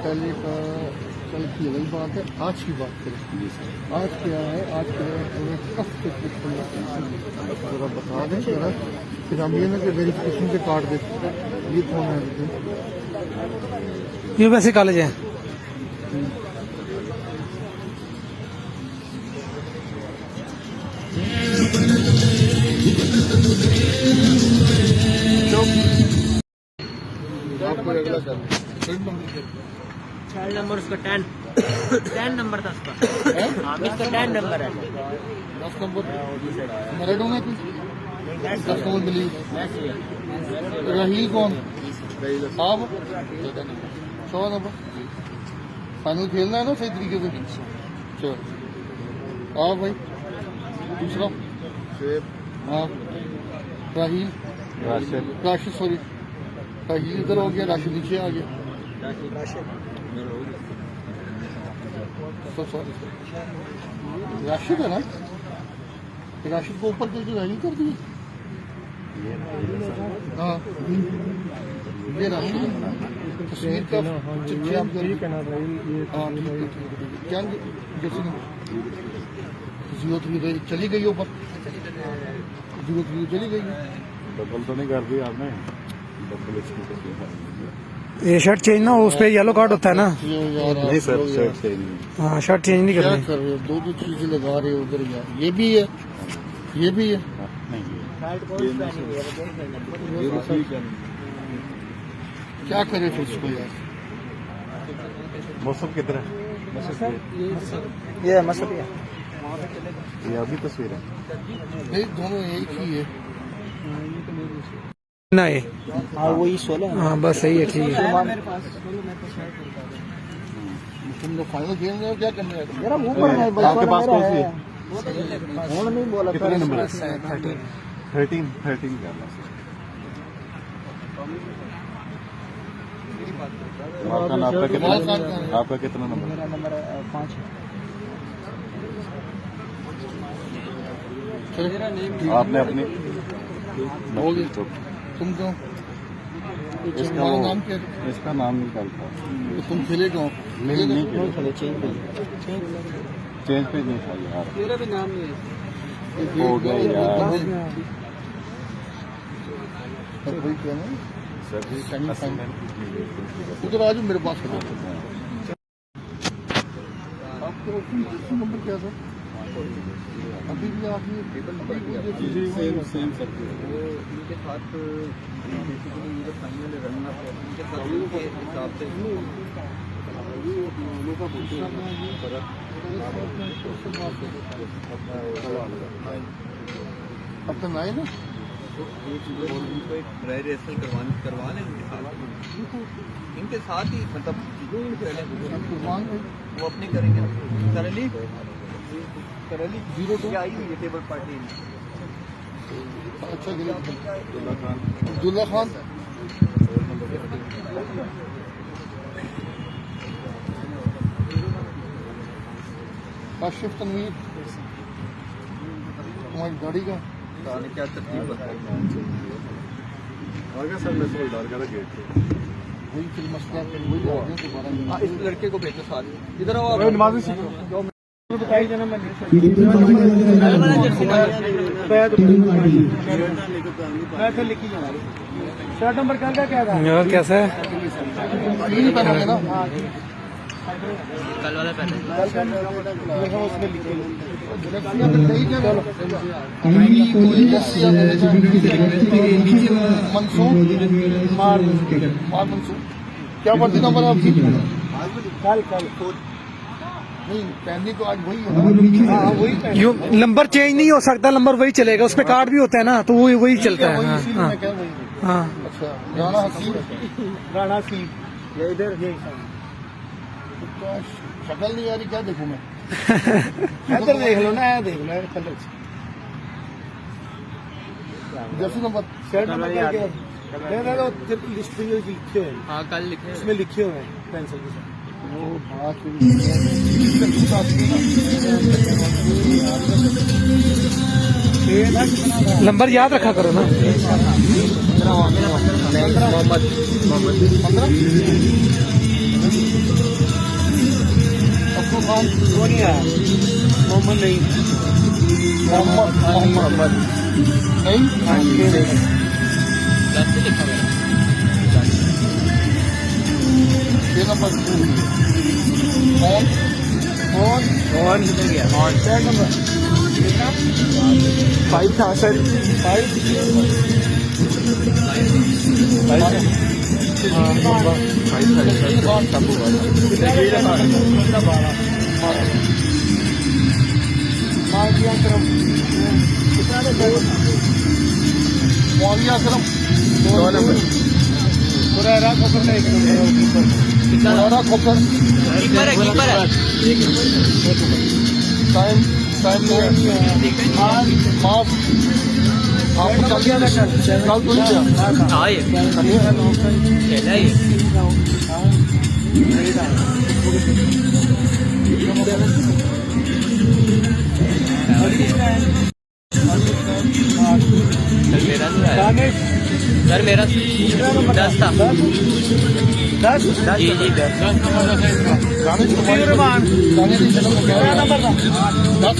पहले का कल की अलग बात है, आज की बात करें। आज क्या है, आज क्या कब से जरा बता दें जरा, फिर हम ये ना कि वेरिफिकेशन पे काट देते। ये कौन है? ये वैसे कॉलेज है। चाइल्ड नंबर उसका 10 नंबर था उसका। इसका 10 नंबर है। 10 नंबर मेरिट होना कुछ 10 नंबर मिली। रहील कौन? आप 100 नंबर फाइनल खेलना है ना सही तरीके से। चलो आप भाई दूसरा आप राहील राशिद सॉरी राहील इधर हो गया, राशिद नीचे आ गया। राशिद है ना, राशिद को ऊपर करके राहील कर दिए। हाँ ये राशिद तस्वीर का चिट्ठी आप करिए। हाँ क्या जैसे 03 चली गई ऊपर, 03 चली गई। डबल तो नहीं कर दी आपने? डबल ये शर्ट चेंज ना, उस पे येलो कार्ड होता है ना। नहीं सर, शर्ट चेंज नहीं। हाँ शर्ट चेंज नहीं क्या करनी। कर रहे हो? दो चीजें लगा रहे हो उधर यार। ये भी है, ये भी है। क्या करे फिर इसको यार? मौसम किधर है? ये मसला है। ये अभी तस्वीर है। नहीं दोनों एक ही है। नहीं हाँ वही 16। हाँ बस सही है, ठीक है। तुम लोग फाइनल खेल रहे हो, क्या करने रहे हो? मेरा ऊपर है आपके पास कौन सी है? फोन नहीं बोला। कितने नंबर है? 13 करना। आपका कितना नंबर? मेरा नंबर 5 है। आपने अपनी हो गई। तुम क्यों? तुम्हारा नाम क्या है? इसका नाम निकालता। तो तुम खेले क्यों? नहीं खेले। चेंज पे नहीं था यार। मेरा भी नाम नहीं है। हो गया यार। वही क्या है? सेमीफाइनल। उधर आज मेरे पास है। आपको नंबर क्या था? अभी भी आप ये सेम सर। इनके साथ बेसिकली ये फाइनल रन अप है, इनके साथ के हिसाब से अपना नाइन है। तो उनको एक ड्राई रेसल करवा लें इनके साथ ही, मतलब वो अपने करेंगे करली 02 आई हुई है टेबल पार्टी। अच्छा अब्दुल्ला खान काशिफ तनवीर तुम्हारी गाड़ी का क्या तरतीब बताई? सर मैं सोच डाल कर गेट वही फिर मसला फिर वही आ गया दोबारा। हाँ इस लड़के को भेजो साथ, इधर आओ आप। नमाजी सीखो। बताइए जरा। मैं फिर लिखी जाऊंगा। शर्ट नंबर कल का क्या था? और कैसा है? नहीं पहनोगे ना? कल वाला पहले उसमें लिखे मंसूर मंसूर क्या वर्दी नंबर है आपकी? कल नहीं पहननी तो आज वही है ना। हाँ वही यू नंबर चेंज नहीं हो सकता, नंबर वही चलेगा। उस पे कार्ड भी होता है ना, तो वही चलता है। हाँ इसीलिए हाँ मैं कह वही। हाँ। अच्छा राणा हसीन राणा सी ये इधर ये शक्ल नहीं आ रही, क्या देखूं मैं? इधर देख लो ना, देख लो colour. Jersey number shirt number क्या क्या लिस्ट पे लिखे हुए हैं। हाँ कल लिखे इसमें लिखे हुए हैं पेंसिल के साथ। वो बात नंबर याद रखा करो ना। मोहम्मद खान वो नहीं आया, मोहम्मद नहीं। मोहम्मद नहीं। ये नंबर 2 कौन क्या नंबर 5 था सर। 5 कीपर है टाइम माफ आपको चल गया था कल तो नहीं गया हाँ ये खेला ये सर मेरा 10 था 10 जी जी 10 गाने की जन्म क्या नंबर था 10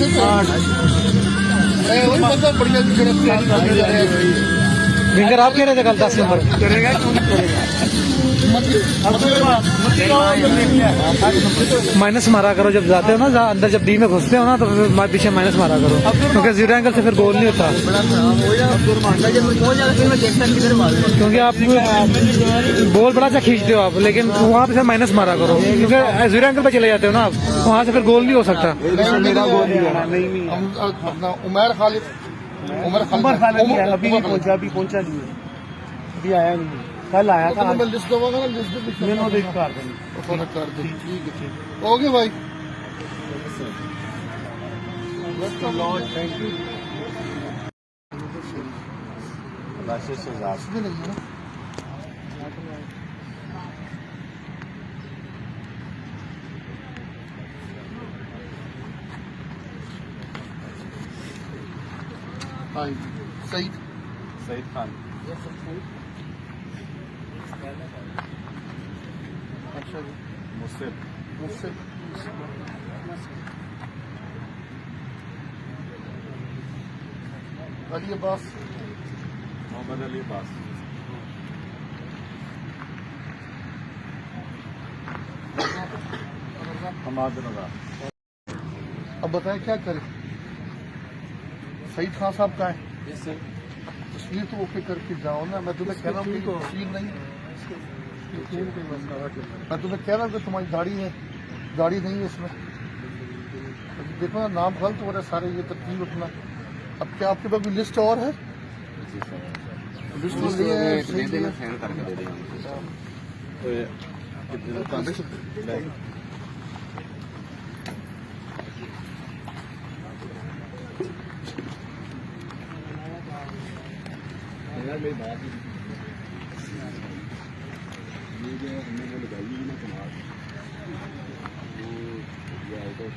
वही मतलब बढ़िया विंगर आप कह रहे थे कल 10 नंबर करेगा क्यों नहीं करेगा? माइनस मारा करो जब जाते हो ना अंदर, जब डी में घुसते हो ना तो फिर पीछे माइनस मारा करो, क्योंकि जीरो एंगल से फिर गोल नहीं होता। क्योंकि आप बॉल बड़ा सा खींचते हो आप, लेकिन वहाँ पे माइनस मारा करो, क्योंकि जीरो एंगल पे चले जाते हो ना आप, वहाँ से फिर गोल नहीं हो सकता। मेरा गोल अपना उमर खालिद अभी नहीं पहुंचा, अभी पहुंचा नहीं है, अभी आया नहीं, कल आया था। मैं लिस्ट दूंगा ना, लिस्ट कर दे। ठीक है ओके भाई, थैंक यू। हाय सईद खान अच्छा जी मुझसे मुझसे अली अब्बास मोहम्मद अली अब्बास हमाद नज़र। अब बताएं क्या करें? सईद खान साहब का है तस्वीर तो ओके करके जाओ ना। मैं तुम्हें कह रहा हूँ कि तस्वीर नहीं, मैं तुम्हें कह रहा हूँ कि तुम्हारी दाढ़ी है, दाढ़ी नहीं है उसमें। देखो ना नाम गलत हो रहा है सारे, ये तरतीब अपना। अब क्या आपके पास कोई लिस्ट और है? लिस्ट तो नहीं है, मेरी बात ये जो हमने वो लगाई है ना कमाल, वो ये आउट ऑफ